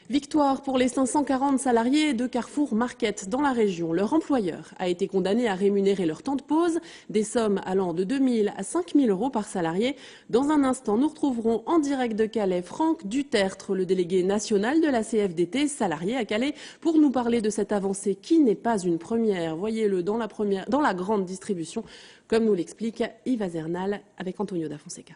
Victoire pour les 540 salariés de Carrefour Market dans la région. Leur employeur a été condamné à rémunérer leur temps de pause, des sommes allant de 2 000 à 5 000 euros par salarié. Dans un instant, nous retrouverons en direct de Calais Franck Dutertre, le délégué national de la CFDT, salarié à Calais, pour nous parler de cette avancée qui n'est pas une première. Voyez-le dans la grande distribution, comme nous l'explique Yves Azernal avec Antonio da Fonseca.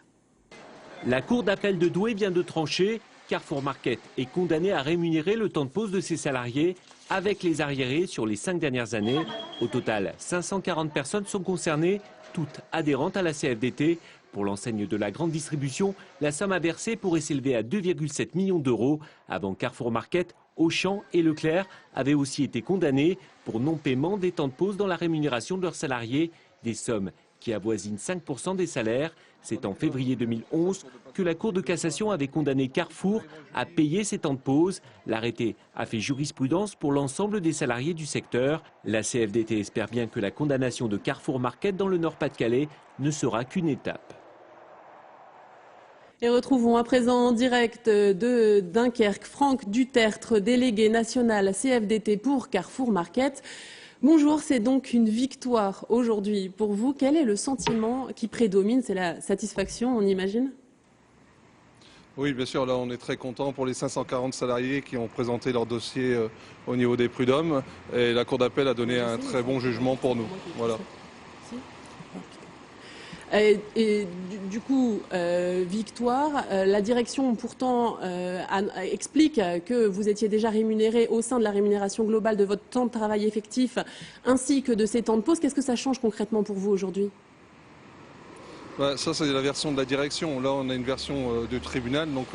La cour d'appel de Douai vient de trancher. Carrefour Market est condamné à rémunérer le temps de pause de ses salariés avec les arriérés sur les 5 dernières années. Au total, 540 personnes sont concernées, toutes adhérentes à la CFDT. Pour l'enseigne de la grande distribution, la somme à verser pourrait s'élever à 2,7 millions d'euros. Avant Carrefour Market, Auchan et Leclerc avaient aussi été condamnés pour non-paiement des temps de pause dans la rémunération de leurs salariés, des sommes qui avoisinent 5% des salaires. C'est en février 2011 que la Cour de cassation avait condamné Carrefour à payer ces temps de pause. L'arrêté a fait jurisprudence pour l'ensemble des salariés du secteur. La CFDT espère bien que la condamnation de Carrefour Market dans le Nord-Pas-de-Calais ne sera qu'une étape. Et retrouvons à présent en direct de Dunkerque Franck Dutertre, délégué national CFDT pour Carrefour Market. Bonjour, c'est donc une victoire aujourd'hui pour vous. Quel est le sentiment qui prédomine? C'est la satisfaction, on imagine? Oui, bien sûr, là on est très content pour les 540 salariés qui ont présenté leur dossier au niveau des prud'hommes. Et la Cour d'appel a donné un très bon jugement pour nous. Voilà. Et du coup, victoire, la direction pourtant explique que vous étiez déjà rémunéré au sein de la rémunération globale de votre temps de travail effectif ainsi que de ces temps de pause. Qu'est-ce que ça change concrètement pour vous aujourd'hui? Ça, c'est la version de la direction. Là, on a une version du tribunal, donc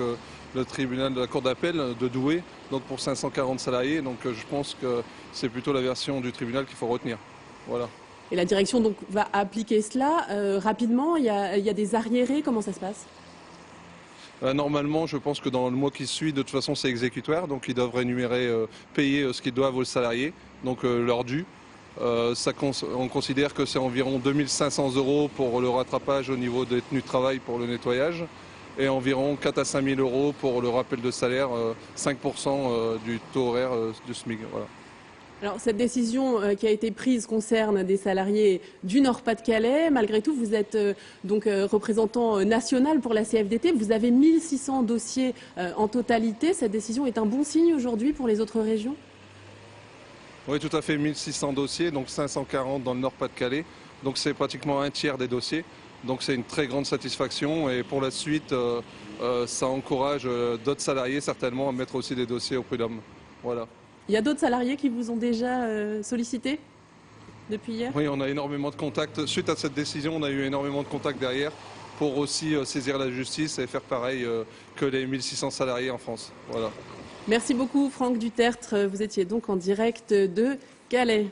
le tribunal de la Cour d'appel de Douai, donc pour 540 salariés. Donc je pense que c'est plutôt la version du tribunal qu'il faut retenir. Voilà. Et la direction donc va appliquer cela rapidement. Il y a des arriérés. Comment ça se passe? Normalement, je pense que dans le mois qui suit, de toute façon, c'est exécutoire. Donc ils doivent rémunérer, payer ce qu'ils doivent aux salariés, donc leur dû. On considère que c'est environ 2 500 € pour le rattrapage au niveau des tenues de travail pour le nettoyage et environ 4 à 5 000 € pour le rappel de salaire, 5% du taux horaire du SMIC. Voilà. Alors, cette décision qui a été prise concerne des salariés du Nord-Pas-de-Calais. Malgré tout, vous êtes donc représentant national pour la CFDT. Vous avez 1600 dossiers en totalité. Cette décision est un bon signe aujourd'hui pour les autres régions? Oui, tout à fait, 1600 dossiers, donc 540 dans le Nord-Pas-de-Calais. Donc c'est pratiquement un tiers des dossiers. Donc c'est une très grande satisfaction et pour la suite, ça encourage d'autres salariés certainement à mettre aussi des dossiers au prud'homme. Voilà. Il y a d'autres salariés qui vous ont déjà sollicité depuis hier? Oui, on a énormément de contacts. Suite à cette décision, on a eu énormément de contacts derrière pour aussi saisir la justice et faire pareil que les 1600 salariés en France. Voilà. Merci beaucoup Franck Dutertre. Vous étiez donc en direct de Calais.